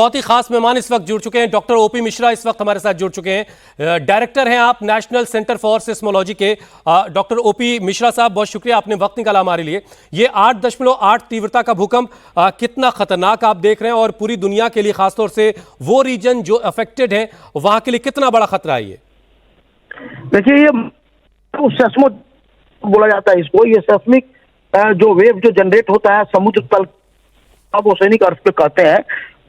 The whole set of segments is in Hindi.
बहुत ही खास मेहमान इस वक्त जुड़ चुके हैं। डॉक्टर ओपी मिश्रा इस वक्त हमारे साथ जुड़ चुके हैं। डायरेक्टर हैं आप नेशनल सेंटर फॉर सिस्मोलॉजी के। डॉक्टर ओपी मिश्रा साहब, बहुत शुक्रिया, आपने वक्त निकाला हमारे लिए। ये 8.8 तीव्रता का भूकंप कितना खतरनाक आप देख रहे हैं और पूरी दुनिया के लिए, खासतौर से वो रीजन जो अफेक्टेड है वहां के लिए कितना बड़ा खतरा है? ये देखिए, ये सेस्मो बोला जाता है इसको। ये सेस्मिक जो वेव जो जनरेट होता है समुद्र तल, सब ओशनिक अर्थक्वेक कहते हैं।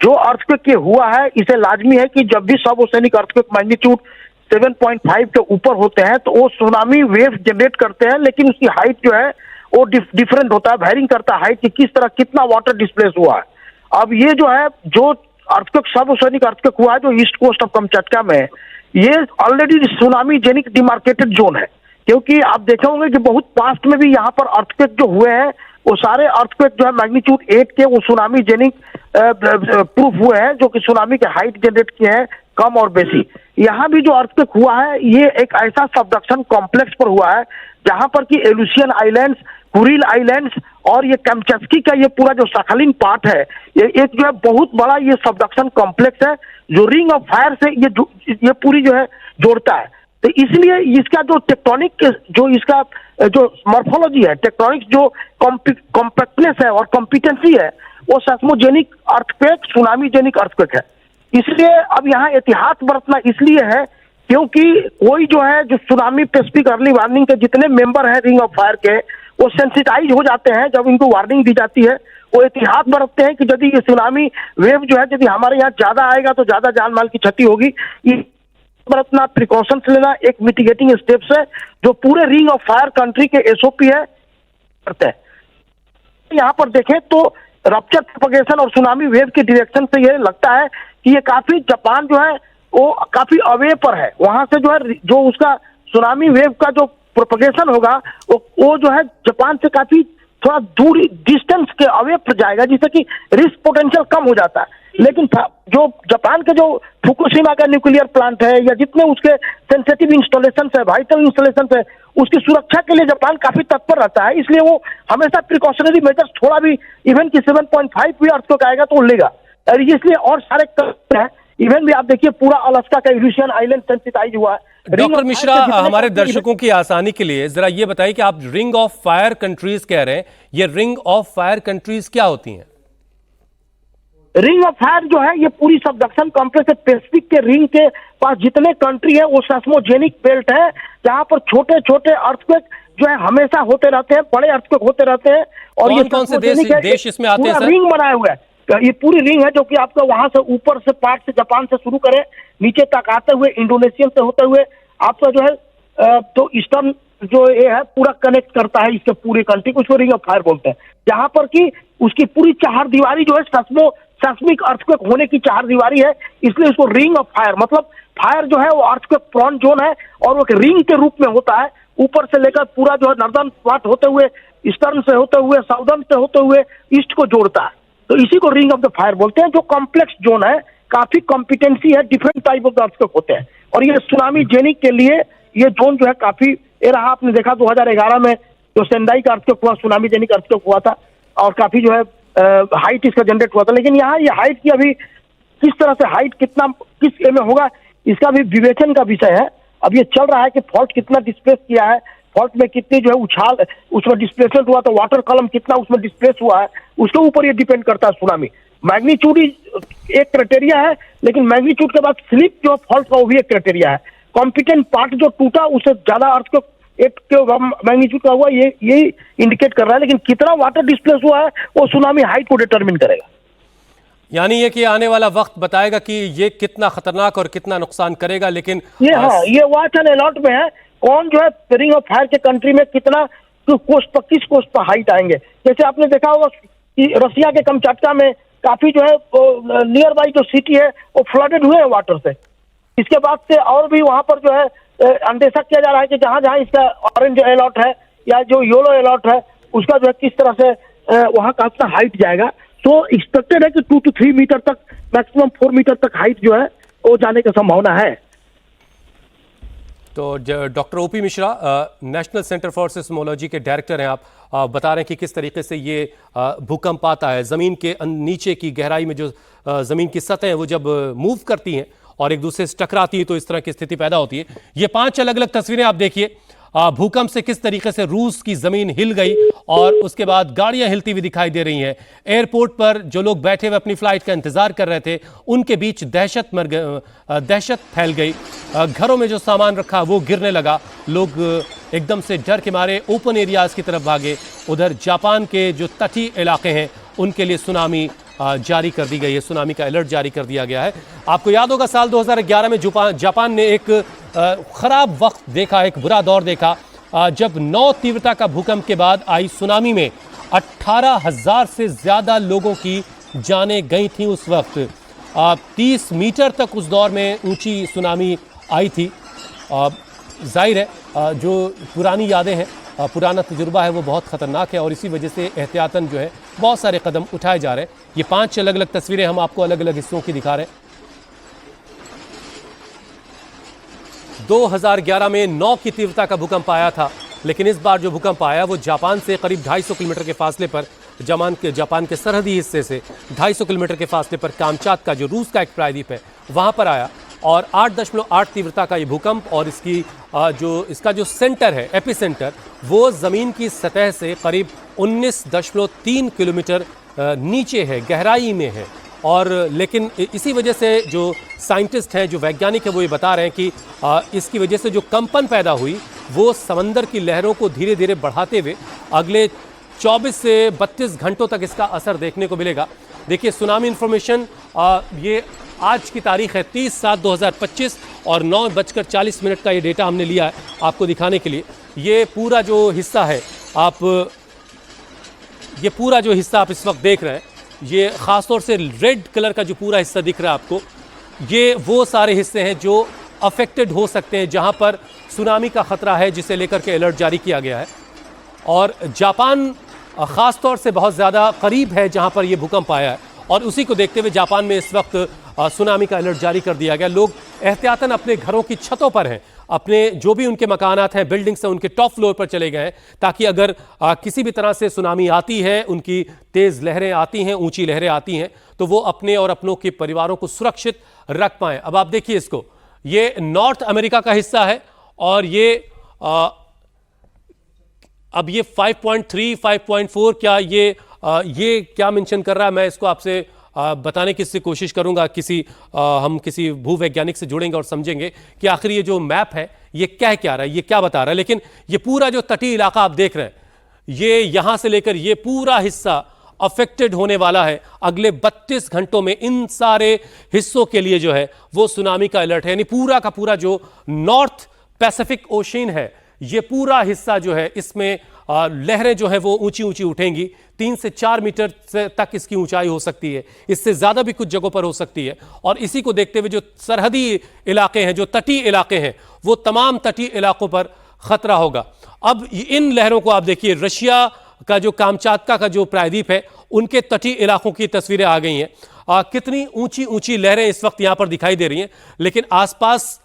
जो अर्थक्वेक ये हुआ है, इसे लाजमी है कि जब भी सब ओशनिक अर्थक्वेक मैग्नीट्यूड 7.5 के ऊपर होते हैं तो वो सुनामी वेव जनरेट करते हैं, लेकिन उसकी हाइट जो है वो डिफरेंट होता है, वेरिंग करता है हाइट की, किस तरह कितना वाटर डिस्प्लेस हुआ है। अब ये जो है, जो अर्थक्वेक सब ओशनिक अर्थक्वेक हुआ है जो ईस्ट कोस्ट ऑफ कमचटका में, ये already tsunamigenic demarcated zone है। क्योंकि आप देखे होंगे कि बहुत पास्ट में भी यहाँ पर अर्थक्वेक जो हुए हैं वो सारे अर्थक्वेक जो है मैग्नीट्यूड 8 के वो सुनामी जेनिक प्रूफ हुए हैं, जो कि सुनामी के हाइट जनरेट किए हैं कम और बेसी। यहाँ भी जो अर्थक्वेक हुआ है ये एक ऐसा सबडक्शन कॉम्प्लेक्स पर हुआ है जहां पर कि एलुसियन आइलैंड्स, कुरिल आइलैंड्स और ये कैमचस्की का ये पूरा जो सखालिन पार्ट है, ये एक जो है बहुत बड़ा ये सबडक्शन कॉम्प्लेक्स है जो रिंग ऑफ फायर से ये पूरी जो है जोड़ता है। तो इसलिए इसका जो टेक्टोनिक जो इसका जो मॉर्फोलॉजी है, टेक्टोनिक्स जो कॉम्पैक्टनेस है और कॉम्पिटेंसी है, वो सेस्मोजेनिक अर्थक्वेक, सुनामी जेनिक अर्थक्वेक है। इसलिए अब यहाँ एहतियात बरतना इसलिए है क्योंकि कोई जो है जो सुनामी स्पेसिफिक अर्ली वार्निंग के जितने मेंबर हैं रिंग ऑफ फायर के, वो सेंसिटाइज हो जाते हैं जब इनको वार्निंग दी जाती है। वो एहतियात बरतते हैं कि यदि ये सुनामी वेव जो है यदि हमारे यहाँ ज्यादा आएगा तो ज्यादा जान माल की क्षति होगी। बरतना, प्रिकॉशंस लेना एक मिटिगेटिंग स्टेप्स है जो पूरे रिंग ऑफ फायर कंट्री के एसओपी है करते हैं। यहाँ पर देखें तो रप्चर प्रोपगेशन और सुनामी वेव के डायरेक्शन से ये लगता है कि ये काफी, जापान जो है वो काफी अवे पर है। वहां से जो है जो उसका सुनामी वेव का जो प्रोपगेशन होगा वो जो है जापान से काफी थोड़ा दूरी डिस्टेंस के अवे पर जाएगा, जिससे कि रिस्क पोटेंशियल कम हो जाता है। लेकिन जो जापान के जो फुकुशिमा का न्यूक्लियर प्लांट है या जितने उसके सेंसिटिव इंस्टॉलेशन है, वाइटल इंस्टॉलेशन है, उसकी सुरक्षा के लिए जापान काफी तत्पर रहता है। इसलिए वो हमेशा प्रिकॉशनरी मेजर्स थोड़ा भी, इवन की 7.5 भी अर्थक्वेक आएगा तो वो लेगा। और इसलिए और सारे हैं, इवन भी आप देखिए पूरा अलास्का का एल्यूसियन आइलैंड सेंसिटाइज हुआ है। डॉक्टर मिश्रा, हमारे दर्शकों की आसानी के लिए जरा ये बताइए कि आप रिंग ऑफ फायर कंट्रीज कह रहे हैं, ये रिंग ऑफ फायर कंट्रीज क्या होती हैं? रिंग ऑफ फायर जो है ये पूरी सबडक्शन कॉम्प्लेक्स पैसिफिक के रिंग के पास जितने कंट्री है वो सेस्मोजेनिक बेल्ट है, जहां पर छोटे छोटे अर्थक्वेक जो है हमेशा होते रहते हैं, बड़े अर्थक्वेक होते रहते हैं। और ये कौन से देश इसमें आते हैं? रिंग बनाया हुआ है, ये पूरी रिंग है जो कि आपका वहां से ऊपर से पार्ट से जापान से शुरू करें नीचे तक आते हुए इंडोनेशियन से होते हुए आपका जो है तो ईस्टर्न जो ये है पूरा कनेक्ट करता है इसके पूरे कंट्री को, उसको रिंग ऑफ फायर बोलते हैं। जहां पर कि उसकी पूरी चार दीवारी जो है सेस्मिक अर्थक्वेक होने की चार दीवारी है, इसलिए इसको रिंग ऑफ फायर, मतलब फायर जो है वो अर्थक्वेक प्रोन जोन है और वो एक रिंग के रूप में होता है, ऊपर से लेकर पूरा जो है नॉर्दर्न पार्ट होते हुए, ईस्टर्न से होते हुए, साउदर्न से होते हुए ईस्ट को जोड़ता है। तो इसी को रिंग ऑफ द फायर बोलते हैं। जो कॉम्प्लेक्स जोन है, काफी कॉम्पिटेंसी है, डिफरेंट टाइप ऑफ अर्थक्वेक होते हैं। और ये सुनामी जेनिक के लिए ये जोन जो है काफी, ये रहा, आपने देखा 2011 में जो सेंडाई का अर्थक्वेक हुआ, सुनामी जेनिक अर्थक्वेक हुआ था और काफी जो है हाइट इसका जनरेट हुआ था। लेकिन यहाँ ये हाइट की अभी किस तरह से हाइट कितना किस ए में होगा इसका भी विवेचन का विषय है। अब ये चल रहा है कि फॉल्ट कितना डिस्प्लेस किया है, फॉल्ट में कितनी जो है उछाल उसमें डिस्प्लेसमेंट हुआ, तो वाटर कॉलम कितना उसमें डिस्प्लेस हुआ है, उसके ऊपर ये डिपेंड करता है सुनामी। मैग्नीट्यूड एक क्राइटेरिया है, लेकिन मैग्नीट्यूड के बाद स्लिप जो फॉल्ट का वो भी एक क्राइटेरिया है। कॉम्पिटेंट पार्ट जो टूटा उससे ज्यादा अर्थक्वेक एक मैग्नीट्यूड का हुआ, ये इंडिकेट कर रहा है। लेकिन कितना वाटर डिस्प्लेस हुआ है वो सुनामी हाइट को डिटरमिन करेगा। यानी ये कि आने वाला वक्त बताएगा कि ये कितना खतरनाक और कितना नुकसान करेगा। लेकिन ये वॉच एंड अलर्ट में है, कौन जो है रिंग ऑफ फायर के कंट्री में कितना कोस्ट पर, किस कोस्ट पर हाइट आएंगे। जैसे आपने देखा होगा कि रसिया के कमचाटका में काफी जो है नियर बाई जो सिटी है वो फ्लडेड हुए हैं वाटर से। इसके बाद से और भी वहां पर जो है अंदेशा किया जा रहा है कि जहां जहां इसका ऑरेंज अलर्ट है या जो येलो अलर्ट है उसका जो है किस तरह से वहां का अपना हाइट जाएगा। तो एक्सपेक्टेड है कि 2 to 3 मीटर तक, मैक्सिमम 4 मीटर तक हाइट जो है वो जाने की संभावना है। तो doctor OP Mishra, national centre for seismology के डायरेक्टर हैं आप। बता रहे हैं कि किस तरीके से ये भूकंप आता है। ज़मीन के नीचे की गहराई में जो ज़मीन की सतह है वो जब मूव करती हैं और एक दूसरे से टकराती है तो इस तरह की स्थिति पैदा होती है। ये 5 अलग अलग तस्वीरें आप देखिए, भूकंप से किस तरीके से रूस की जमीन हिल गई और उसके बाद गाड़ियां हिलती हुई दिखाई दे रही हैं। एयरपोर्ट पर जो लोग बैठे हुए अपनी फ्लाइट का इंतजार कर रहे थे उनके बीच दहशत फैल गई। घरों में जो सामान रखा वो गिरने लगा। लोग एकदम से डर के मारे ओपन एरियाज की तरफ भागे। उधर जापान के जो तटीय इलाके हैं उनके लिए सुनामी जारी कर दी गई है, सुनामी का अलर्ट जारी कर दिया गया है। आपको याद होगा साल 2011 में जापान ने एक खराब वक्त देखा, एक बुरा दौर देखा, जब 9 तीव्रता का भूकंप के बाद आई सुनामी में 18,000 से ज्यादा लोगों की जानें गई थी। उस वक्त 30 मीटर तक उस दौर में ऊंची सुनामी आई थी। जाहिर है जो पुरानी यादें हैं, पुराना तजुर्बा है वो बहुत ख़तरनाक है और इसी वजह से एहतियातन जो है बहुत सारे कदम उठाए जा रहे हैं। ये 5 अलग अलग तस्वीरें हम आपको अलग अलग हिस्सों की दिखा रहे हैं। 2011 में 9 की तीव्रता का भूकंप आया था, लेकिन इस बार जो भूकंप आया वो जापान से करीब 250 किलोमीटर के फासले पर, जापान के सरहदी हिस्से से 250 किलोमीटर के फासले पर कामचातका जो रूस का एक प्रायद्वीप है वहाँ पर आया और 8.8 तीव्रता का ये भूकंप और इसका जो सेंटर है, एपिसेंटर, वो ज़मीन की सतह से करीब 19.3 किलोमीटर नीचे है, गहराई में है। और लेकिन इसी वजह से जो साइंटिस्ट हैं, जो वैज्ञानिक हैं, वो ये बता रहे हैं कि इसकी वजह से जो कंपन पैदा हुई वो समंदर की लहरों को धीरे धीरे बढ़ाते हुए अगले 24 से 32 घंटों तक इसका असर देखने को मिलेगा। देखिए सुनामी इंफॉर्मेशन, ये आज की तारीख है 30/7/2025 और 9:40 का ये डेटा हमने लिया है आपको दिखाने के लिए। ये पूरा जो हिस्सा है आप इस वक्त देख रहे हैं, ये ख़ासतौर से रेड कलर का जो पूरा हिस्सा दिख रहा है आपको, ये वो सारे हिस्से हैं जो अफेक्टेड हो सकते हैं, जहां पर सुनामी का ख़तरा है, जिसे लेकर के अलर्ट जारी किया गया है। और जापान ख़ास तौर से बहुत ज़्यादा करीब है जहां पर यह भूकंप आया है और उसी को देखते हुए जापान में इस वक्त सुनामी का अलर्ट जारी कर दिया गया। लोग एहतियातन अपने घरों की छतों पर हैं, अपने जो भी उनके मकानात हैं, बिल्डिंग्स हैं, उनके टॉप फ्लोर पर चले गए हैं ताकि अगर किसी भी तरह से सुनामी आती है, उनकी तेज़ लहरें आती हैं, ऊंची लहरें आती हैं, तो वो अपने और अपनों के परिवारों को सुरक्षित रख पाएँ। अब आप देखिए इसको, ये नॉर्थ अमेरिका का हिस्सा है और अब ये 5.3, 5.4 क्या ये क्या मेंशन कर रहा है, मैं इसको आपसे बताने की कोशिश करूंगा। हम किसी भूवैज्ञानिक से जुड़ेंगे और समझेंगे कि आखिर ये जो मैप है ये क्या रहा है, ये क्या बता रहा है। लेकिन ये पूरा जो तटीय इलाका आप देख रहे हैं, ये यहां से लेकर ये पूरा हिस्सा अफेक्टेड होने वाला है। अगले 32 घंटों में इन सारे हिस्सों के लिए जो है वो सुनामी का अलर्ट है। यानी पूरा का पूरा जो नॉर्थ पैसिफिक ओशन है, ये पूरा हिस्सा जो है इसमें लहरें जो है वो ऊंची ऊंची उठेंगी। 3 से 4 मीटर तक इसकी ऊंचाई हो सकती है, इससे ज़्यादा भी कुछ जगहों पर हो सकती है। और इसी को देखते हुए जो सरहदी इलाके हैं, जो तटीय इलाके हैं, वो तमाम तटीय इलाकों पर ख़तरा होगा। अब इन लहरों को आप देखिए, रशिया का जो कामचातका का जो प्रायद्वीप है, उनके तटीय इलाकों की तस्वीरें आ गई हैं। कितनी ऊंची ऊंची लहरें इस वक्त यहाँ पर दिखाई दे रही हैं, लेकिन आसपास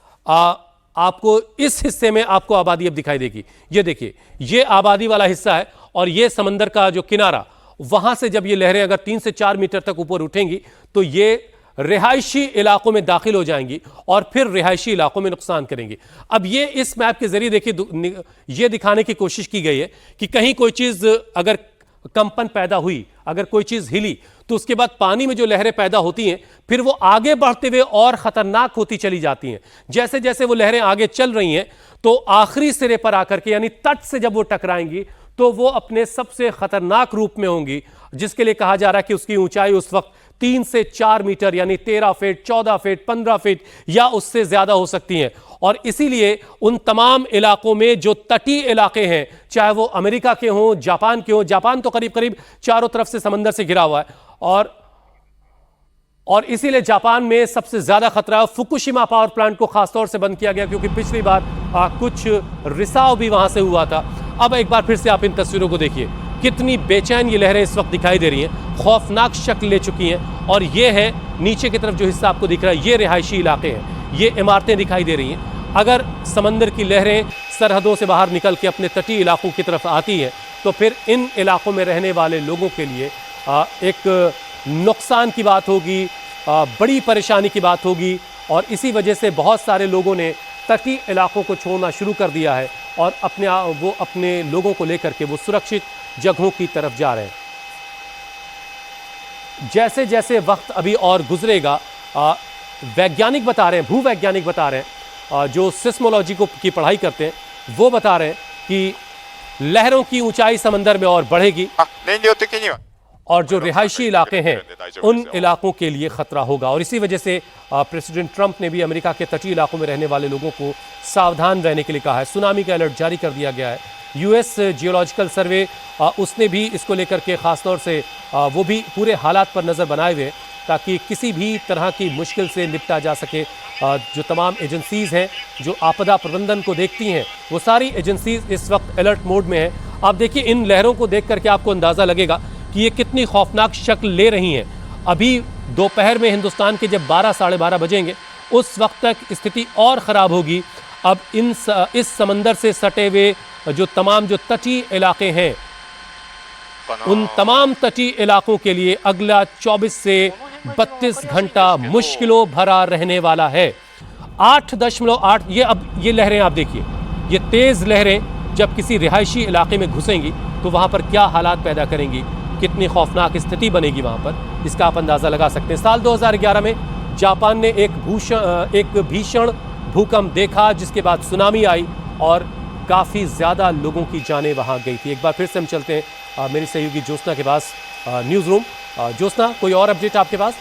आपको इस हिस्से में आपको आबादी अब दिखाई देगी। ये देखिए, ये आबादी वाला हिस्सा है और ये समंदर का जो किनारा, वहां से जब ये लहरें अगर 3 से 4 मीटर तक ऊपर उठेंगी तो ये रिहायशी इलाकों में दाखिल हो जाएंगी और फिर रिहायशी इलाकों में नुकसान करेंगी। अब ये इस मैप के जरिए देखिए, ये दिखाने की कोशिश की गई है कि कहीं कोई चीज अगर कंपन पैदा हुई, अगर कोई चीज हिली, तो उसके बाद पानी में जो लहरें पैदा होती हैं फिर वो आगे बढ़ते हुए और खतरनाक होती चली जाती हैं। जैसे जैसे वो लहरें आगे चल रही हैं तो आखिरी सिरे पर आकर के, यानी तट से जब वो टकराएंगी तो वो अपने सबसे खतरनाक रूप में होंगी, जिसके लिए कहा जा रहा है कि उसकी ऊंचाई उस वक्त 3 से 4 मीटर यानी 13 फीट, 14 फीट, 15 फीट या उससे ज्यादा हो सकती हैं। और इसीलिए उन तमाम इलाकों में जो तटीय इलाके हैं, चाहे वो अमेरिका के हों, जापान के हों, जापान तो करीब करीब चारों तरफ से समंदर से घिरा हुआ है, और इसीलिए जापान में सबसे ज्यादा खतरा फुकुशिमा पावर प्लांट को खासतौर से बंद किया गया, क्योंकि पिछली बार कुछ रिसाव भी वहां से हुआ था। अब एक बार फिर से आप इन तस्वीरों को देखिए, कितनी बेचैन ये लहरें इस वक्त दिखाई दे रही हैं, खौफनाक शक्ल ले चुकी हैं। और ये है नीचे की तरफ जो हिस्सा आपको दिख रहा है, ये रिहायशी इलाके हैं, ये इमारतें दिखाई दे रही हैं। अगर समंदर की लहरें सरहदों से बाहर निकल के अपने तटीय इलाकों की तरफ आती हैं तो फिर इन इलाकों में रहने वाले लोगों के लिए एक नुकसान की बात होगी, बड़ी परेशानी की बात होगी। और इसी वजह से बहुत सारे लोगों ने तटीय इलाकों को छोड़ना शुरू कर दिया है और वो अपने लोगों को लेकर के वो सुरक्षित जगहों की तरफ जा रहे हैं। जैसे जैसे वक्त अभी और गुजरेगा, वैज्ञानिक बता रहे हैं, भूवैज्ञानिक बता रहे हैं, जो सिस्मोलॉजी की पढ़ाई करते हैं, वो बता रहे हैं कि लहरों की ऊंचाई समंदर में और बढ़ेगी और जो रिहायशी इलाके हैं उन इलाकों के लिए खतरा होगा। और इसी वजह से प्रेसिडेंट ट्रंप ने भी अमेरिका के तटीय इलाकों में रहने वाले लोगों को सावधान रहने के लिए कहा है। सुनामी का अलर्ट जारी कर दिया गया है। यूएस जियोलॉजिकल सर्वे उसने भी इसको लेकर के ख़ासतौर से वो भी पूरे हालात पर नज़र बनाए हुए ताकि किसी भी तरह की मुश्किल से निपटा जा सके। जो तमाम एजेंसीज़ हैं जो आपदा प्रबंधन को देखती हैं वो सारी एजेंसीज़ इस वक्त अलर्ट मोड में हैं। आप देखिए इन लहरों को देख करके आपको अंदाज़ा लगेगा कि ये कितनी खौफनाक शक्ल ले रही हैं। अभी दोपहर में हिंदुस्तान के जब 12 साढ़े 12 बजेंगे उस वक्त तक स्थिति और ख़राब होगी। अब इस समंदर से सटे हुए जो तटीय इलाके हैं उन तमाम तटीय इलाकों के लिए अगला 24 से 32 घंटा मुश्किलों भरा रहने वाला है। 8.8 ये लहरें आप देखिए, ये तेज़ लहरें जब किसी रिहायशी इलाके में घुसेंगी तो वहाँ पर क्या हालात पैदा करेंगी, कितनी खौफनाक स्थिति बनेगी वहाँ पर, इसका आप अंदाज़ा लगा सकते हैं। साल 2011 में जापान ने एक भीषण भूकंप देखा जिसके बाद सुनामी आई और काफ़ी ज़्यादा लोगों की जानें वहाँ गई थी। एक बार फिर से हम चलते हैं मेरी सहयोगी ज्योत्सना के पास न्यूज़ रूम। ज्योत्सना, कोई और अपडेट आपके पास?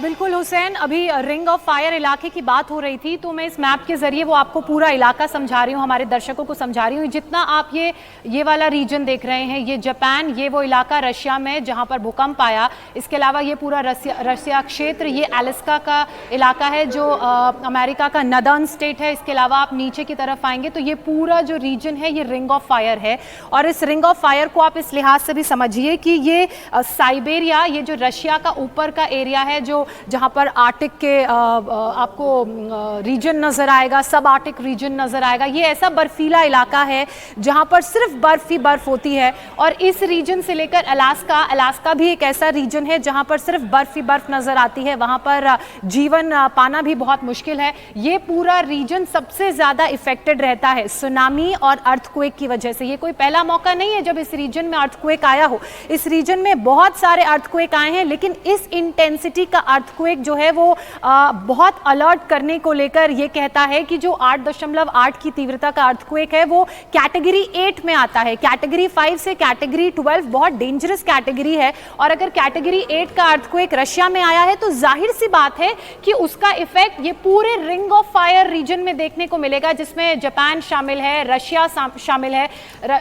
बिल्कुल हुसैन, अभी रिंग ऑफ फायर इलाके की बात हो रही थी तो मैं इस मैप के जरिए वो आपको पूरा इलाका समझा रही हूँ, हमारे दर्शकों को समझा रही हूँ। जितना आप ये वाला रीजन देख रहे हैं, ये जापान, ये वो इलाका रशिया में जहाँ पर भूकंप आया। इसके अलावा ये पूरा रशिया क्षेत्र, ये अलास्का का इलाका है जो अमेरिका का नदर्न स्टेट है। इसके अलावा आप नीचे की तरफ आएंगे तो ये पूरा जो रीजन है ये रिंग ऑफ फायर है। और इस रिंग ऑफ फायर को आप इस लिहाज से भी समझिए कि ये साइबेरिया, ये जो रशिया का ऊपर का एरिया है जो जहां पर आर्टिक के आपको रीजन नजर आएगा, सब आर्टिक रीजन नजर आएगा। ये ऐसा बर्फीला इलाका है जहां पर सिर्फ बर्फ ही बर्फ होती है। और इस रीजन से लेकर अलास्का भी एक ऐसा रीजन है जहां पर सिर्फ बर्फ ही बर्फ नजर आती है, वहां पर जीवन पाना भी बहुत मुश्किल है। ये पूरा रीजन सबसे ज्यादा इफेक्टेड रहता है सुनामी और अर्थक्वेक की वजह से। ये कोई पहला मौका नहीं है जब इस रीजन में अर्थक्वेक आया हो। इस रीजन में बहुत सारे अर्थक्वेक आए हैं, लेकिन इस इंटेंसिटी का अर्थक्वेक जो है वो बहुत अलर्ट करने को लेकर ये कहता है कि जो 8.8 की तीव्रता का अर्थक्वेक है वो कैटेगरी 8 में आता है। कैटेगरी 5 से कैटेगरी 12 बहुत डेंजरस कैटेगरी है। और अगर कैटेगरी 8 का अर्थक्वेक रशिया में आया है तो जाहिर सी बात है कि उसका इफेक्ट ये पूरे रिंग ऑफ फायर रीजन में देखने को मिलेगा, जिसमें जापान शामिल है, रशिया शामिल है,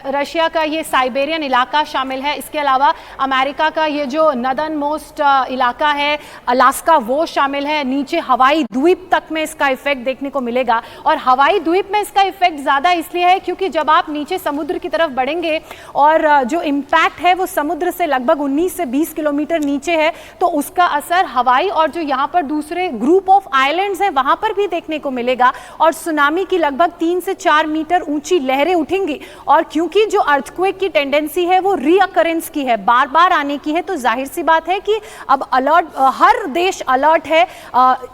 रशिया का ये साइबेरियन इलाका शामिल है। इसके अलावा अमेरिका का ये जो नदर्न मोस्ट इलाका है अलास्का वो शामिल है। नीचे हवाई द्वीप तक में इसका इफेक्ट देखने को मिलेगा। और हवाई द्वीप में इसका इफेक्ट ज्यादा इसलिए है क्योंकि जब आप नीचे समुद्र की तरफ बढ़ेंगे और जो इम्पैक्ट है वो समुद्र से लगभग 19 से 20 किलोमीटर नीचे है, तो उसका असर हवाई और जो यहाँ पर दूसरे ग्रुप ऑफ आइलैंड्स हैं वहां पर भी देखने को मिलेगा। और सुनामी की लगभग 3 से 4 मीटर ऊंची लहरें उठेंगी। और क्योंकि जो अर्थक्वेक की टेंडेंसी है वो रीअकरेंस की है, बार बार आने की है, तो जाहिर सी बात है कि अब अलर्ट, हर देश अलर्ट है।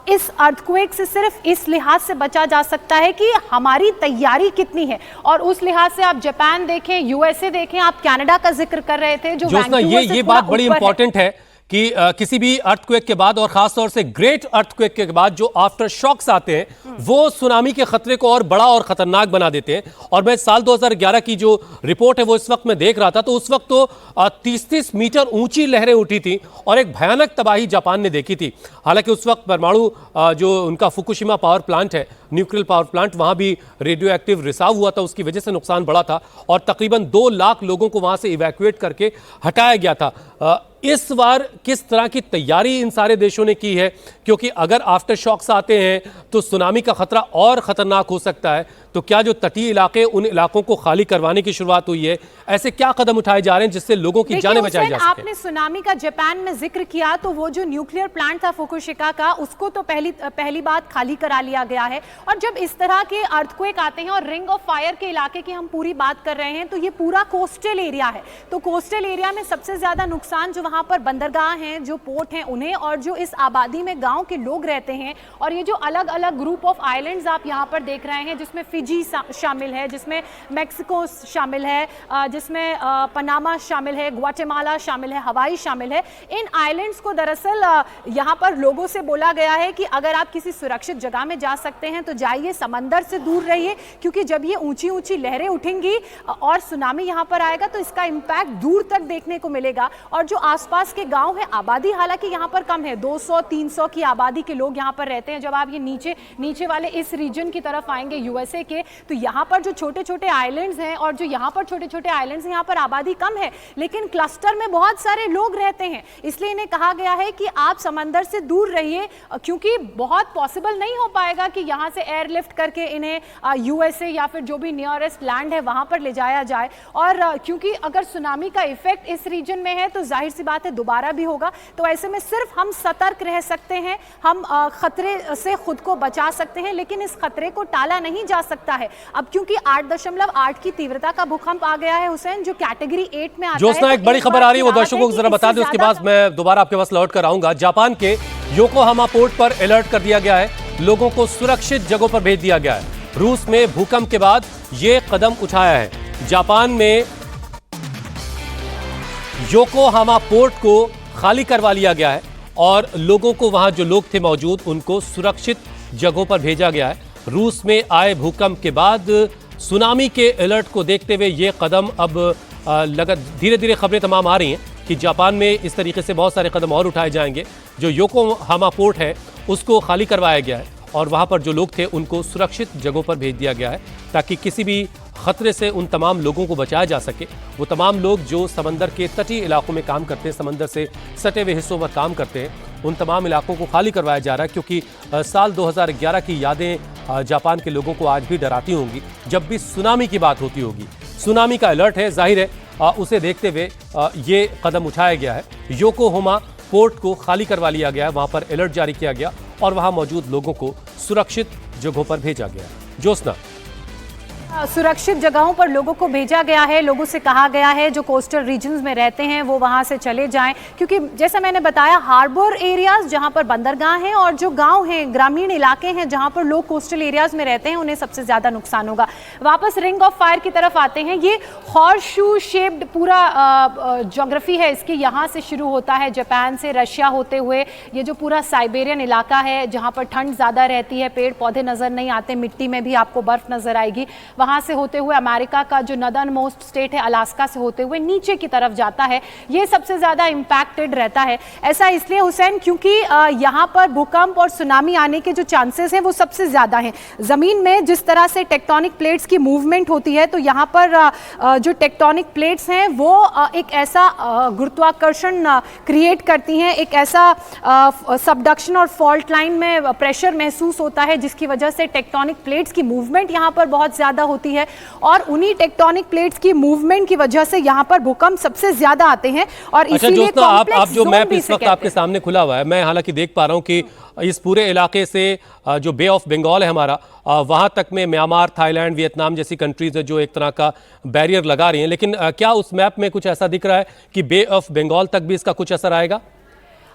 इस अर्थक्वेक से सिर्फ इस लिहाज से बचा जा सकता है कि हमारी तैयारी कितनी है। और उस लिहाज से आप जापान देखें, यूएसए देखें, आप कनाडा का जिक्र कर रहे थे जो ये बात बड़ी इंपॉर्टेंट है कि किसी भी अर्थक्वेक के बाद और खास तौर से ग्रेट अर्थक्वेक के बाद जो आफ्टर शॉक्स आते हैं वो सुनामी के खतरे को और बड़ा और खतरनाक बना देते हैं। और मैं साल 2011 की जो रिपोर्ट है वो इस वक्त मैं देख रहा था तो उस वक्त तो 30-30 मीटर ऊंची लहरें उठी थी और एक भयानक तबाही जापान ने देखी थी। हालांकि उस वक्त परमाणु जो उनका फुकुशिमा पावर प्लांट है, न्यूक्लियर पावर प्लांट, वहां भी रेडियो एक्टिव रिसाव हुआ था, उसकी वजह से नुकसान बढ़ा था और तकरीबन 2 लाख लोगों को वहां से इवैक्यूएट करके हटाया गया था। इस बार किस तरह की तैयारी इन सारे देशों ने की है? क्योंकि अगर आफ्टर शॉक्स आते हैं तो सुनामी का खतरा और खतरनाक हो सकता है। तो क्या जो तटीय इलाके, उन इलाकों को खाली करवाने की शुरुआत हुई है? ऐसे क्या कदम उठाए जा रहे हैं जिससे लोगों की जानें बचाई जा सके? आपने सुनामी का जापान में जिक्र किया, तो वो जो न्यूक्लियर प्लांट था फुकुशिका का, उसको तो पहली बात खाली करा लिया गया है। और जब इस तरह के अर्थक्वेक आते हैं और रिंग ऑफ फायर के इलाके की हम पूरी बात कर रहे हैं, तो ये पूरा कोस्टल एरिया है। तो कोस्टल एरिया में सबसे ज्यादा नुकसान जो वहां पर बंदरगाह हैं, जो पोर्ट हैं उन्हें, और जो इस आबादी में गांव के लोग रहते हैं। और ये जो अलग अलग ग्रुप ऑफ आइलैंड्स आप यहाँ पर देख रहे हैं, जिसमें फिजी शामिल है, जिसमें मैक्सिको शामिल है, जिसमें पनामा शामिल है, ग्वाटेमाला शामिल है, हवाई शामिल है। इन आइलैंड्स को दरअसल यहाँ पर लोगों से बोला गया है कि अगर आप किसी सुरक्षित जगह में जा सकते हैं तो जाइए, समंदर से दूर रहिए, क्योंकि जब ये ऊंची ऊंची लहरें उठेंगी और सुनामी यहाँ पर आएगा तो इसका इम्पैक्ट दूर तक देखने को मिलेगा। और जो आसपास के गांव है, आबादी हालांकि यहाँ पर कम है, 200-300 की आबादी के लोग यहाँ पर रहते हैं। जब आप ये नीचे वाले इस रीजन की तरफ आएंगे यूएसए के, तो यहाँ पर जो छोटे छोटे आइलैंड्स हैं और जो यहाँ पर छोटे छोटे आइलैंड्स हैं, यहाँ पर आबादी कम है लेकिन क्लस्टर में बहुत सारे लोग रहते हैं। इसलिए इन्हें कहा गया है कि आप समंदर से दूर रहिए, क्योंकि बहुत पॉसिबल नहीं हो पाएगा कि यहाँ से एयरलिफ्ट करके इन्हें यूएसए या फिर जो भी नियरेस्ट लैंड है वहाँ पर ले जाया जाए। और क्योंकि अगर सुनामी का इफेक्ट इस रीजन में है तो जाहिर सी बात है दोबारा भी होगा। तो ऐसे में सिर्फ हम सतर्क रह सकते हैं, हम खतरे से खुद को बचा सकते हैं, लेकिन इस खतरे को टाला नहीं जा सकता है। अब क्योंकि 8.8 की तीव्रता का भूकंप आ गया है हुसैन, जो कैटेगरी 8 में आता है। ज्योत्सना, एक बड़ी खबर आ रही है, वो दर्शकों को जरा बता दें, उसके बाद मैं दोबारा आपके पास लौट कर आऊंगा। जापान के योकोहामा पोर्ट पर अलर्ट कर दिया गया है, लोगों को सुरक्षित जगहों पर भेज दिया गया है। रूस में भूकंप के बाद यह कदम उठाया है। जापान में योकोहामा पोर्ट को खाली करवा लिया गया है और लोगों को, वहां जो लोग थे मौजूद, उनको सुरक्षित जगहों पर भेजा गया है। रूस में आए भूकंप के बाद सुनामी के अलर्ट को देखते हुए ये कदम अब धीरे धीरे खबरें तमाम आ रही हैं कि जापान में इस तरीके से बहुत सारे कदम और उठाए जाएंगे। जो योकोहामा पोर्ट है उसको खाली करवाया गया है और वहाँ पर जो लोग थे उनको सुरक्षित जगहों पर भेज दिया गया है, ताकि किसी भी खतरे से उन तमाम लोगों को बचाया जा सके। वो तमाम लोग जो समंदर के तटीय इलाकों में काम करते हैं, समंदर से सटे हुए हिस्सों में काम करते हैं, उन तमाम इलाकों को खाली करवाया जा रहा है। क्योंकि साल 2011 की यादें जापान के लोगों को आज भी डराती होंगी जब भी सुनामी की बात होती होगी। सुनामी का अलर्ट है, जाहिर है उसे देखते हुए ये कदम उठाया गया है। योकोहामा पोर्ट को खाली करवा लिया गया है, वहाँ पर अलर्ट जारी किया गया और वहाँ मौजूद लोगों को सुरक्षित जगहों पर भेजा गया है। ज्योत्सना, सुरक्षित जगहों पर लोगों को भेजा गया है। लोगों से कहा गया है जो कोस्टल रीजन्स में रहते हैं वो वहां से चले जाएं, क्योंकि जैसा मैंने बताया, हार्बर एरियाज जहां पर बंदरगाह हैं और जो गांव हैं, ग्रामीण इलाके हैं जहां पर लोग कोस्टल एरियाज में रहते हैं, उन्हें सबसे ज्यादा नुकसान होगा। वापस रिंग ऑफ फायर की तरफ आते हैं। ये हॉर्सशू शेप्ड पूरा ज्योग्राफी है इसकी, यहाँ से शुरू होता है जापान से रशिया होते हुए, ये जो पूरा साइबेरियन इलाका है जहाँ पर ठंड ज़्यादा रहती है, पेड़ पौधे नज़र नहीं आते, मिट्टी में भी आपको बर्फ नज़र आएगी। वहाँ से होते हुए अमेरिका का जो नदर्न मोस्ट स्टेट है अलास्का से होते हुए नीचे की तरफ जाता है। ये सबसे ज़्यादा इम्पैक्टेड रहता है। ऐसा इसलिए हुसैन क्योंकि यहाँ पर भूकंप और सुनामी आने के जो चांसेस हैं वो सबसे ज़्यादा हैं। ज़मीन में जिस तरह से टेक्टोनिक प्लेट्स की मूवमेंट होती है, तो यहाँ पर जो टेक्टोनिक प्लेट्स हैं वो एक ऐसा गुरुत्वाकर्षण क्रिएट करती हैं, एक ऐसा सबडक्शन और फॉल्ट लाइन में प्रेशर महसूस होता है, जिसकी वजह से टेक्टोनिक प्लेट्स की मूवमेंट यहाँ पर बहुत ज़्यादा होती है और उन्हीं टेक्टोनिक प्लेट्स की मूवमेंट की वजह से यहाँ पर भूकंप सबसे ज़्यादा आते हैं। और इसीलिए आप जो मैप इस वक्त आपके सामने खुला हुआ है, मैं हालांकि देख पा रहा हूँ कि इस पूरे इलाके से जो बे ऑफ बंगाल है हमारा, वहाँ तक में म्यांमार, थाईलैंड, वियतनाम जैसी कंट्रीज है जो एक तरह का बैरियर लगा रही हैं। लेकिन क्या उस मैप में कुछ ऐसा दिख रहा है कि बे ऑफ बंगाल तक भी इसका कुछ असर आएगा?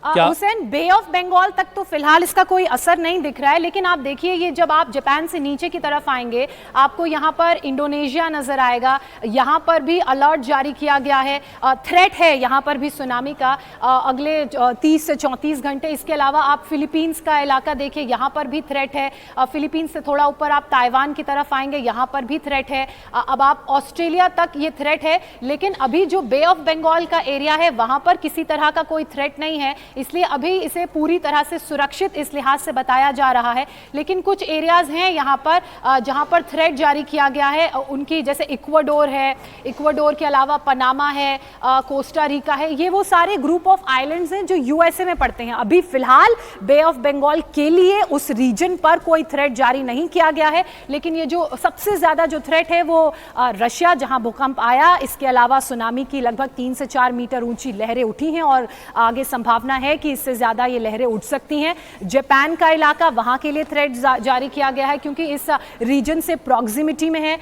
हुसैन, बे ऑफ बंगाल तक तो फिलहाल इसका कोई असर नहीं दिख रहा है, लेकिन आप देखिए ये जब आप जापान से नीचे की तरफ आएंगे आपको यहाँ पर इंडोनेशिया नजर आएगा। यहाँ पर भी अलर्ट जारी किया गया है, थ्रेट है यहाँ पर भी सुनामी का अगले 30 से 34 घंटे। इसके अलावा आप फिलीपींस का इलाका देखिए, यहाँ पर भी थ्रेट है। फिलीपींस से थोड़ा ऊपर आप ताइवान की तरफ आएंगे, यहाँ पर भी थ्रेट है। अब आप ऑस्ट्रेलिया तक ये थ्रेट है, लेकिन अभी जो बे ऑफ बंगाल का एरिया है वहाँ पर किसी तरह का कोई थ्रेट नहीं है। इसलिए अभी इसे पूरी तरह से सुरक्षित इस लिहाज से बताया जा रहा है। लेकिन कुछ एरियाज हैं यहाँ पर जहाँ पर थ्रेट जारी किया गया है उनकी, जैसे इक्वाडोर है, इक्वाडोर के अलावा पनामा है, कोस्टा रिका है, ये वो सारे ग्रुप ऑफ आइलैंड्स हैं जो यूएसए में पड़ते हैं। अभी फिलहाल बे ऑफ बंगाल के लिए उस रीजन पर कोई थ्रेट जारी नहीं किया गया है, लेकिन ये जो सबसे ज्यादा जो थ्रेट है वो रशिया, जहां भूकंप आया, इसके अलावा सुनामी की लगभग 3 से 4 मीटर ऊंची लहरें उठी हैं और आगे संभावना है कि इससे ज्यादा ये लहरें उठ सकती हैं। जापान का इलाका, वहां के लिए थ्रेट जारी किया गया है क्योंकि इस रीजन से प्रॉक्सिमिटी में है।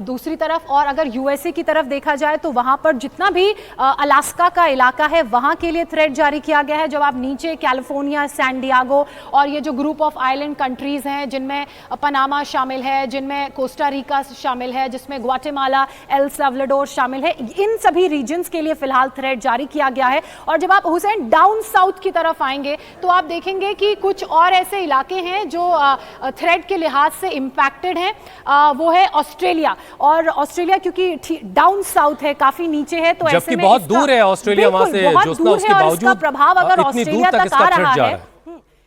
दूसरी तरफ और अगर यूएसए की तरफ देखा जाए तो वहां पर जितना भी अलास्का का इलाका है वहां के लिए थ्रेट जारी किया गया है। जब आप नीचे कैलिफोर्निया, सैन डियागो और ये जो ग्रुप ऑफ आइलैंड कंट्रीज हैं जिनमें पनामा शामिल है, जिनमें कोस्टा रिका शामिल है, जिसमें ग्वाटेमाला, एल साल्वाडोर शामिल है, इन सभी रीजन्स के लिए फिलहाल थ्रेट जारी किया गया है। और जब आप हुसैन डाउन साउथ की तरफ आएंगे तो आप देखेंगे कि कुछ और ऐसे इलाके हैं जो थ्रेट के लिहाज से इंपैक्टेड हैं। वो है ऑस्ट्रेलिया, और ऑस्ट्रेलिया क्योंकि डाउन साउथ है, काफी नीचे है, तो ऐसे में बहुत दूर है ऑस्ट्रेलिया वहां से, ज्योत्सना, उसके बावजूद प्रभाव अगर ऑस्ट्रेलिया तक आ रहा है,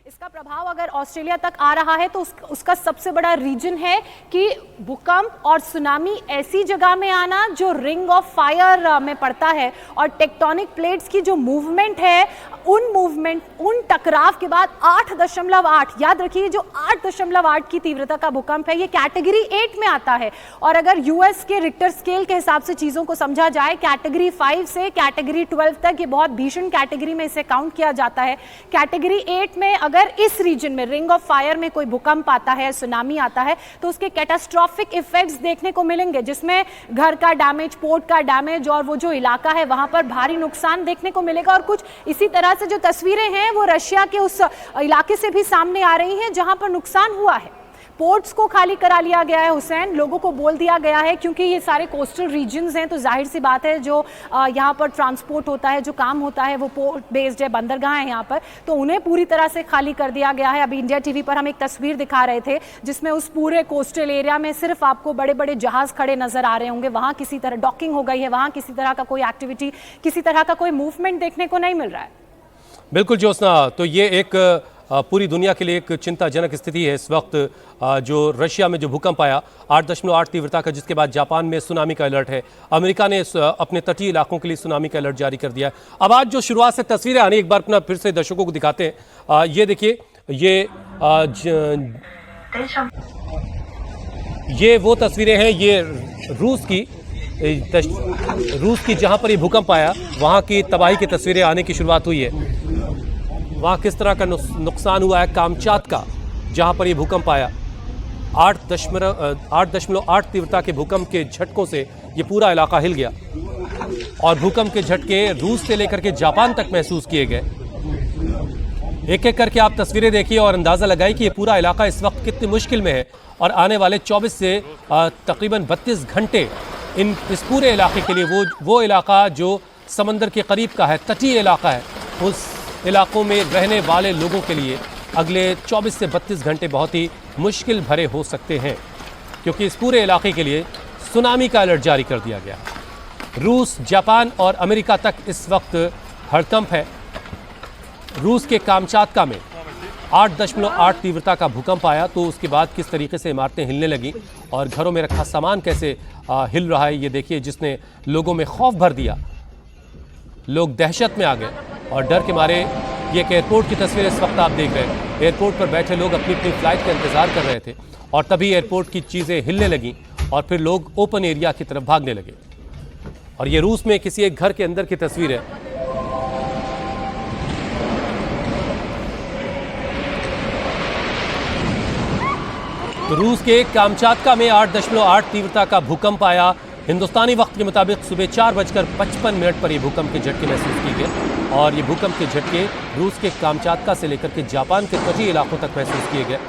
इसका प्रभाव अगर ऑस्ट्रेलिया तक आ रहा है तो उसका सबसे बड़ा रीजन है कि भूकंप और सुनामी ऐसी जगह में आना जो रिंग ऑफ फायर में पड़ता है, और टेक्टोनिक प्लेट्स की जो मूवमेंट है, उन टकराव के बाद 8.8, याद रखिए जो 8.8 की तीव्रता का भूकंप है, ये कैटेगरी 8 में आता है। और अगर यूएस के रिक्टर स्केल के हिसाब से चीजों को समझा जाए, कैटेगरी 5 से कैटेगरी 12 तक ये बहुत भीषण कैटेगरी में इसे काउंट किया जाता है। कैटेगरी 8 में अगर इस रीजन में रिंग ऑफ फायर में कोई भूकंप आता है, सुनामी आता है, तो उसके कैटास्ट्रोफिक इफेक्ट्स देखने को मिलेंगे, जिसमें घर का डैमेज, पोर्ट का डैमेज, और वो जो इलाका है वहां पर भारी नुकसान देखने को मिलेगा। और कुछ इसी तरह से जो तस्वीरें हैं वो रशिया के उस इलाके से भी सामने आ रही हैं जहां पर नुकसान हुआ है। पोर्ट्स को खाली करा लिया गया है हुसैन, लोगों को बोल दिया गया है, क्योंकि ये सारे कोस्टल रीजन्स हैं तो जाहिर सी बात है जो यहाँ पर ट्रांसपोर्ट होता है, जो काम होता है वो पोर्ट बेस्ड है, बंदरगाह है यहाँ पर, तो उन्हें पूरी तरह से खाली कर दिया गया है। अभी इंडिया टीवी पर हम एक तस्वीर दिखा रहे थे जिसमें उस पूरे कोस्टल एरिया में सिर्फ आपको बड़े बड़े जहाज खड़े नजर आ रहे होंगे, वहाँ किसी तरह डॉकिंग हो गई है, वहाँ किसी तरह का कोई एक्टिविटी, किसी तरह का कोई मूवमेंट देखने को नहीं मिल रहा है। बिल्कुल ज्योत्सना, तो ये एक पूरी दुनिया के लिए एक चिंताजनक स्थिति है इस वक्त। जो रशिया में जो भूकंप आया 8.8 तीव्रता का, जिसके बाद जापान में सुनामी का अलर्ट है, अमेरिका ने अपने तटीय इलाकों के लिए सुनामी का अलर्ट जारी कर दिया है। अब आज जो शुरुआत से तस्वीरें आ रही, एक बार अपना फिर से दर्शकों को दिखाते हैं। ये देखिए, ये वो तस्वीरें हैं, ये रूस की जहां पर ये भूकंप आया वहां की तबाही की तस्वीरें आने की शुरुआत हुई है। वहाँ किस तरह का नुकसान हुआ है कामचात का, जहाँ पर ये भूकंप आया। 8.8 तीव्रता के भूकंप के झटकों से ये पूरा इलाका हिल गया और भूकंप के झटके रूस से लेकर के जापान तक महसूस किए गए। एक एक करके आप तस्वीरें देखिए और अंदाज़ा लगाइए कि ये पूरा इलाका इस वक्त कितनी मुश्किल में है, और आने वाले 24 से तकरीबन 32 घंटे इस पूरे इलाके के लिए, वो इलाका जो समंदर के करीब का है, तटीय इलाका है, उस इलाकों में रहने वाले लोगों के लिए अगले 24 से 32 घंटे बहुत ही मुश्किल भरे हो सकते हैं, क्योंकि इस पूरे इलाके के लिए सुनामी का अलर्ट जारी कर दिया गया। रूस, जापान और अमेरिका तक इस वक्त हड़कंप है। रूस के कामचातका में 8.8 तीव्रता का भूकंप आया तो उसके बाद किस तरीके से इमारतें हिलने लगी और घरों में रखा सामान कैसे हिल रहा है, ये देखिए, जिसने लोगों में खौफ भर दिया। लोग दहशत में आ गए और डर के मारे, ये एक एयरपोर्ट की तस्वीर इस वक्त आप देख रहे हैं, एयरपोर्ट पर बैठे लोग अपनी अपनी फ्लाइट का इंतजार कर रहे थे और तभी एयरपोर्ट की चीज़ें हिलने लगीं और फिर लोग ओपन एरिया की तरफ भागने लगे। और ये रूस में किसी एक घर के अंदर की तस्वीर है। तो रूस के कामचातका में 8.8 तीव्रता का भूकंप आया। हिंदुस्तानी वक्त के मुताबिक सुबह 4:55 पर यह भूकंप के झटके महसूस किए गए और ये भूकंप के झटके रूस के कामचातका से लेकर के जापान के तटीय इलाकों तक महसूस किए गए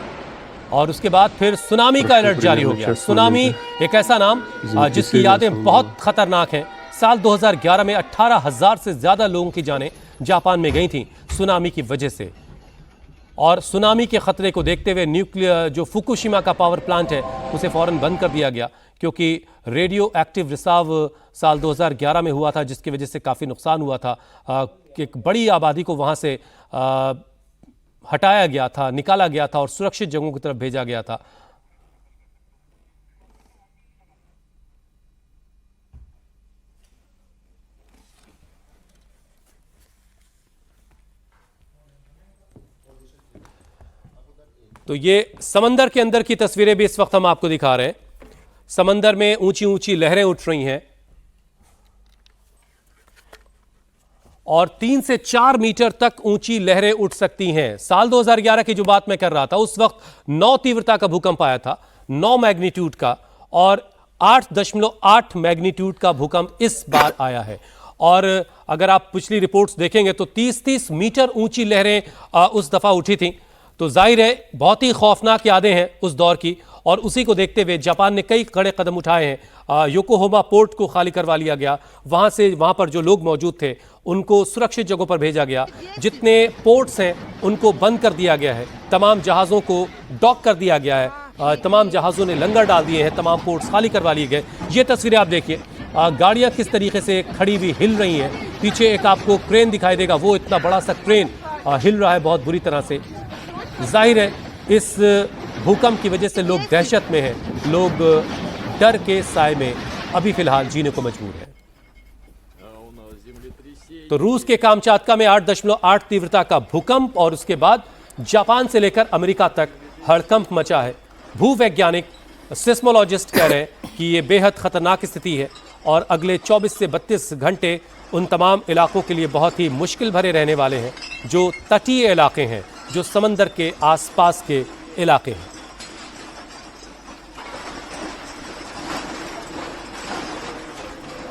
और उसके बाद फिर सुनामी का अलर्ट जारी हो गया। सुनामी एक ऐसा नाम जिसकी यादें बहुत खतरनाक हैं। साल 2011 में 18,000 से ज़्यादा लोगों की जानें जापान में गई थीं सुनामी की वजह से। और सुनामी के खतरे को देखते हुए न्यूक्लियर जो फुकुशिमा का पावर प्लांट है उसे फौरन बंद कर दिया गया, क्योंकि रेडियो एक्टिव रिसाव साल 2011 में हुआ था, जिसकी वजह से काफ़ी नुकसान हुआ था। एक बड़ी आबादी को वहाँ से हटाया गया था, निकाला गया था और सुरक्षित जगहों की तरफ भेजा गया था। तो ये समंदर के अंदर की तस्वीरें भी इस वक्त हम आपको दिखा रहे हैं। समंदर में ऊंची ऊंची लहरें उठ रही हैं और 3 से 4 मीटर तक ऊंची लहरें उठ सकती हैं। साल 2011 की जो बात मैं कर रहा था, उस वक्त 9 तीव्रता का भूकंप आया था, 9 मैग्नीट्यूड का, और 8.8 मैग्नीट्यूड का भूकंप इस बार आया है। और अगर आप पिछली रिपोर्ट्स देखेंगे तो 30-30 मीटर ऊंची लहरें उस दफा उठी थी। तो जाहिर है बहुत ही खौफनाक यादें हैं उस दौर की, और उसी को देखते हुए जापान ने कई कड़े कदम उठाए हैं। योकोहामा पोर्ट को खाली करवा लिया गया, वहाँ पर जो लोग मौजूद थे उनको सुरक्षित जगहों पर भेजा गया। जितने पोर्ट्स हैं उनको बंद कर दिया गया है, तमाम जहाज़ों को डॉक कर दिया गया है, तमाम जहाज़ों ने लंगर डाल दिए हैं, तमाम पोर्ट्स खाली करवा लिए गए। ये तस्वीरें आप देखिए, गाड़ियाँ किस तरीके से खड़ी हुई हिल रही हैं। पीछे एक आपको क्रेन दिखाई देगा, वो इतना बड़ा सा क्रेन हिल रहा है बहुत बुरी तरह से। जाहिर है इस भूकंप की वजह से लोग दहशत में हैं, लोग डर के साए में अभी फिलहाल जीने को मजबूर हैं। तो रूस के कामचात्का में 8.8 तीव्रता का भूकंप और उसके बाद जापान से लेकर अमेरिका तक हड़कंप मचा है। भूवैज्ञानिक सिस्मोलॉजिस्ट कह रहे हैं कि ये बेहद खतरनाक स्थिति है और अगले 24 से 32 घंटे उन तमाम इलाकों के लिए बहुत ही मुश्किल भरे रहने वाले हैं जो तटीय इलाके हैं, जो समंदर के आसपास के इलाके हैं।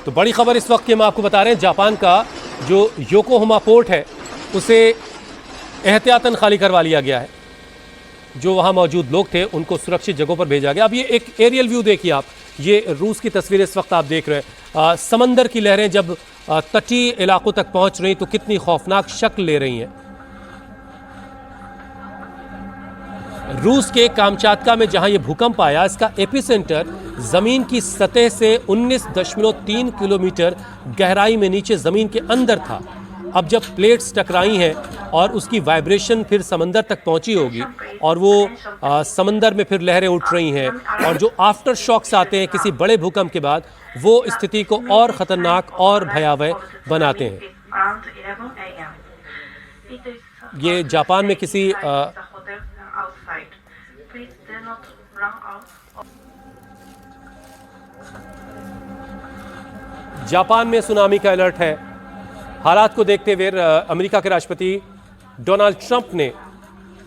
तो बड़ी खबर इस वक्त की हम आपको बता रहे हैं, जापान का जो योकोहामा पोर्ट है उसे एहतियातन खाली करवा लिया गया है। जो वहां मौजूद लोग थे उनको सुरक्षित जगहों पर भेजा गया। अब ये एक एरियल व्यू देखिए आप, ये रूस की तस्वीरें इस वक्त आप देख रहे हैं। समंदर की लहरें जब तटीय इलाकों तक पहुंच रही तो कितनी खौफनाक शक्ल ले रही हैं। रूस के कामचात्का में जहां यह भूकंप आया, इसका एपिसेंटर जमीन की सतह से 19.3 किलोमीटर गहराई में नीचे जमीन के अंदर था। अब जब प्लेट्स टकराई हैं और उसकी वाइब्रेशन फिर समंदर तक पहुंची होगी और वो समंदर में फिर लहरें उठ रही हैं, और जो आफ्टर शॉक्स आते हैं किसी बड़े भूकंप के बाद, वो स्थिति को और खतरनाक और भयावह बनाते हैं। ये जापान में किसी जापान में सुनामी का अलर्ट है। हालात को देखते हुए अमेरिका के राष्ट्रपति डोनाल्ड ट्रंप ने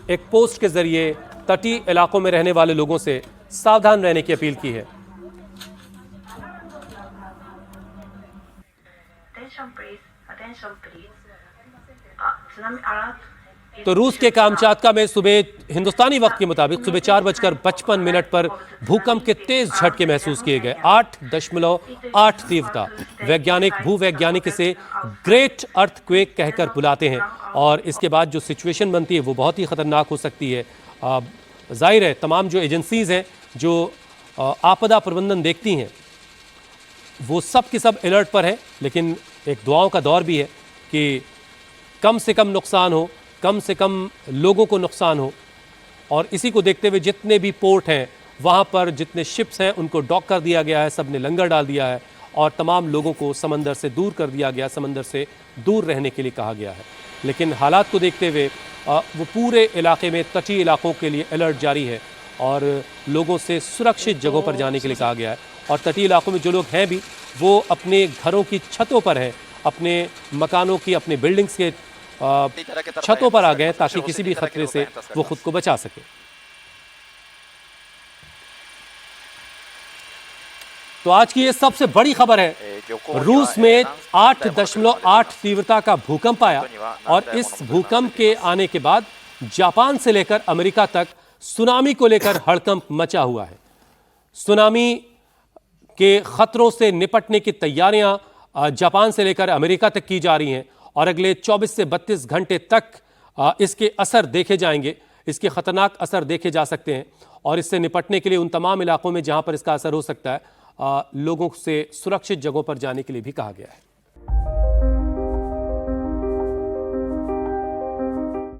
एक पोस्ट के जरिए तटीय इलाकों में रहने वाले लोगों से सावधान रहने की अपील की है। तो रूस के कामचात्का में सुबह हिंदुस्तानी वक्त के मुताबिक सुबह 4:55 पर भूकंप के तेज झटके महसूस किए गए। 8.8 तीव्रता। भूवैज्ञानिक इसे ग्रेट अर्थक्वेक कहकर बुलाते हैं, और इसके बाद जो सिचुएशन बनती है वो बहुत ही खतरनाक हो सकती है। जाहिर है तमाम जो एजेंसीज हैं जो आपदा प्रबंधन देखती हैं वो सब की सब अलर्ट पर हैं, लेकिन एक दुआओं का दौर भी है कि कम से कम नुकसान हो, कम से कम लोगों को नुकसान हो। और इसी को देखते हुए जितने भी पोर्ट हैं वहाँ पर जितने शिप्स हैं उनको डॉक कर दिया गया है, सब ने लंगर डाल दिया है और तमाम लोगों को समंदर से दूर कर दिया गया, समंदर से दूर रहने के लिए कहा गया है। लेकिन हालात को देखते हुए वो पूरे इलाके में तटीय इलाकों के लिए अलर्ट जारी है और लोगों से सुरक्षित जगहों पर जाने के लिए कहा गया है। और तटीय इलाकों में जो लोग हैं भी वो अपने घरों की छतों पर हैं, अपने मकानों की, अपने बिल्डिंग्स के छतों पर आ गए ताकि किसी भी खतरे से वो खुद को बचा सके। तो आज की ये सबसे बड़ी खबर है, रूस में 8.8 तीव्रता का भूकंप आया और इस भूकंप के आने के बाद जापान से लेकर अमेरिका तक सुनामी को लेकर हड़कंप मचा हुआ है। सुनामी के खतरों से निपटने की तैयारियां जापान से लेकर अमेरिका तक की जा रही हैं और अगले 24 से 32 घंटे तक इसके असर देखे जाएंगे, इसके खतरनाक असर देखे जा सकते हैं। और इससे निपटने के लिए उन तमाम इलाकों में जहां पर इसका असर हो सकता है लोगों से सुरक्षित जगहों पर जाने के लिए भी कहा गया है।